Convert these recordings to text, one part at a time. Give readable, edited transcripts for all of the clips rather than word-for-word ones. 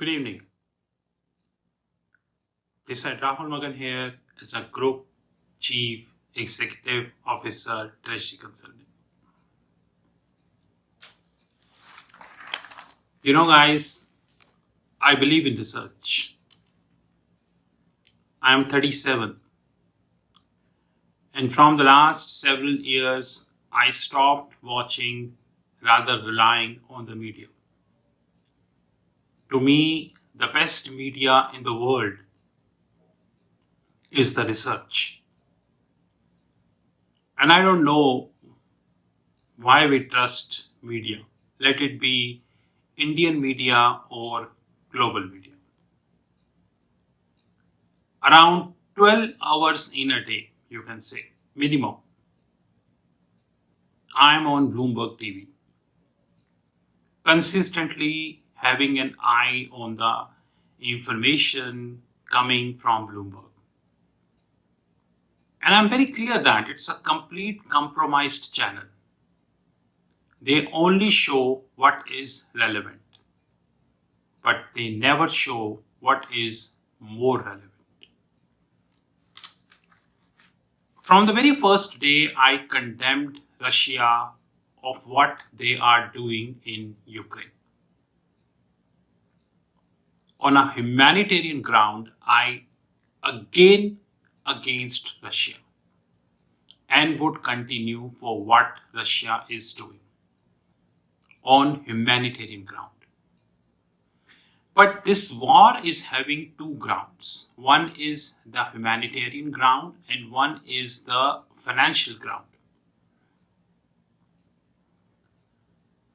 Good evening. This is Rahul Magan here as a Group Chief Executive Officer, Treasury Consulting. Guys, I believe in research. I am 37, and from the last several years, I stopped watching, rather relying on the media. To me, the best media in the world is the research. And I don't know why we trust media, let it be Indian media or global media. Around 12 hours in a day, you can say, minimum. I am on Bloomberg TV, consistently having an eye on the information coming from Bloomberg. And I'm very clear that it's a complete compromised channel. They only show what is relevant, but they never show what is more relevant. From the very first day, I condemned Russia of what they are doing in Ukraine. On a humanitarian ground, I again against Russia and would continue for what Russia is doing on humanitarian ground. But this war is having two grounds. One is the humanitarian ground and one is the financial ground.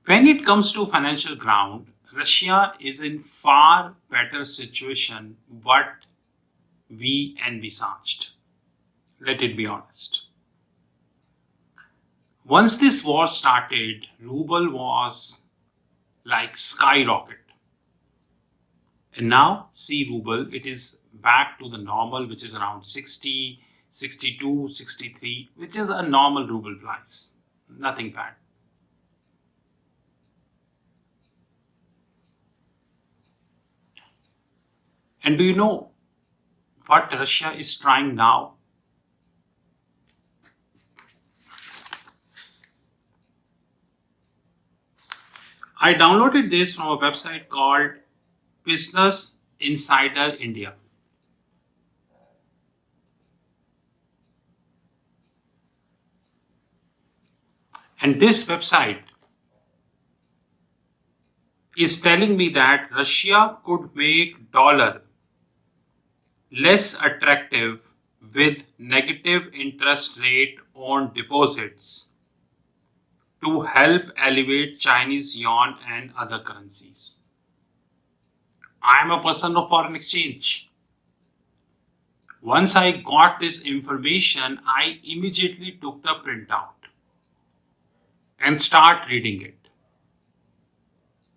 When it comes to financial ground, Russia is in far better situation what we envisaged. Let it be honest. Once this war started, ruble was like skyrocket. And now, see ruble, it is back to the normal, which is around 60, 62, 63, which is a normal ruble price. Nothing bad. And do you know what Russia is trying now? I downloaded this from a website called Business Insider India. And this website is telling me that Russia could make dollar less attractive with negative interest rate on deposits to help elevate Chinese yuan and other currencies. I am a person of foreign exchange. Once I got this information, I immediately took the printout and start reading it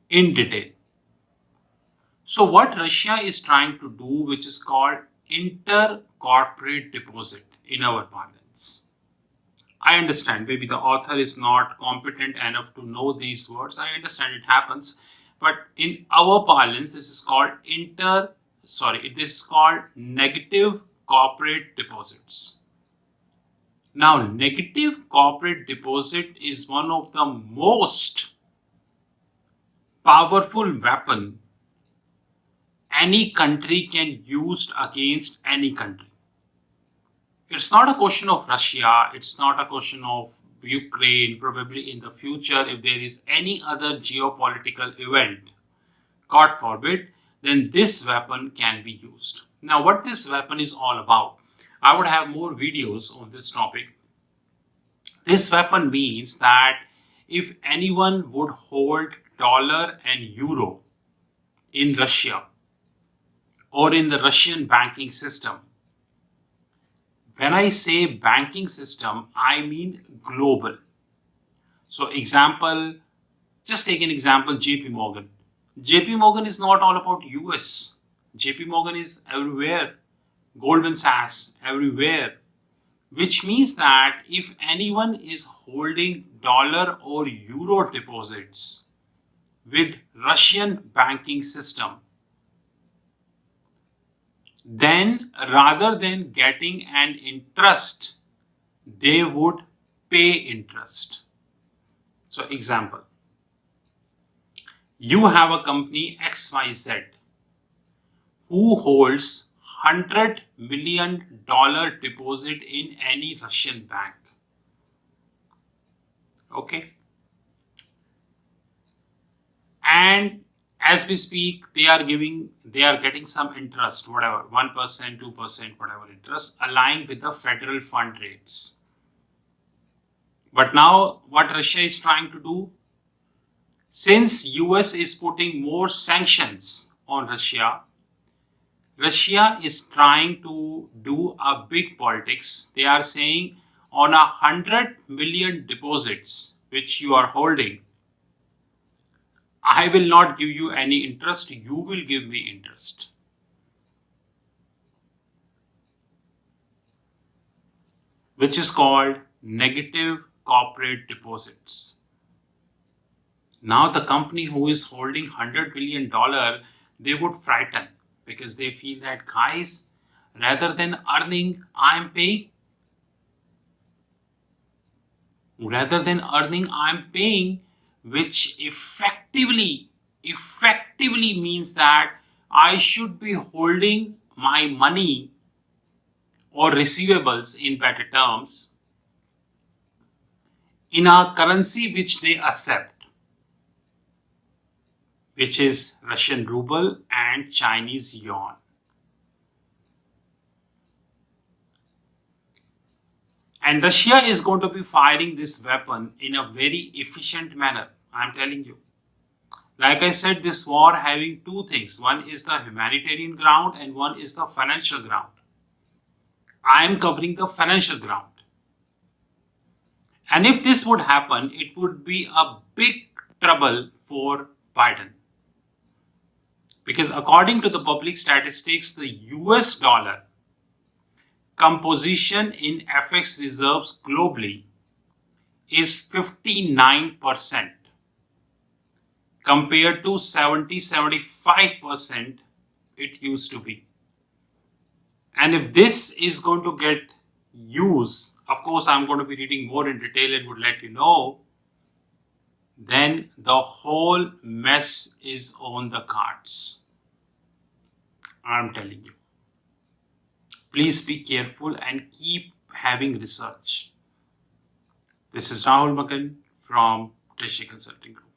in detail. So what Russia is trying to do, which is called inter-corporate deposit in our parlance. I understand maybe the author is not competent enough to know these words. I understand it happens. But in our parlance, this is called negative corporate deposits. Now, negative corporate deposit is one of the most powerful weapon any country can use against any country. It's not a question of Russia, it's not a question of Ukraine. Probably in the future, if there is any other geopolitical event, God forbid, then this weapon can be used. Now, what this weapon is all about, I would have more videos on this topic. This weapon means that if anyone would hold dollar and euro in Russia or in the Russian banking system, when I say banking system, I mean global. So example, just take an example, JP Morgan. JP Morgan is not all about US. JP Morgan is everywhere. Goldman Sachs, everywhere. Which means that if anyone is holding dollar or euro deposits with Russian banking system, then rather than getting an interest, they would pay interest. So example, you have a company XYZ who holds $100 million deposit in any Russian bank. Okay. And as we speak, they are getting some interest, whatever, 1%, 2%, whatever interest, aligned with the federal fund rates. But now what Russia is trying to do, since US is putting more sanctions on Russia, Russia is trying to do a big politics. They are saying on 100 million deposits which you are holding, I will not give you any interest, you will give me interest. Which is called negative corporate deposits. Now the company who is holding $100 million, they would frighten because they feel that, guys, rather than earning, I'm paying. Rather than earning, I'm paying, which effectively means that I should be holding my money or receivables, in better terms, in a currency which they accept, which is Russian ruble and Chinese yuan. And Russia is going to be firing this weapon in a very efficient manner. I'm telling you. Like I said, this war having two things. One is the humanitarian ground and one is the financial ground. I am covering the financial ground. And if this would happen, it would be a big trouble for Biden. Because according to the public statistics, the US dollar composition in FX reserves globally is 59% compared to 70-75% it used to be. And if this is going to get used, of course I'm going to be reading more in detail and would let you know, then the whole mess is on the cards. I'm telling you. Please be careful and keep having research. This is Rahul Magan from Treasury Consulting Group.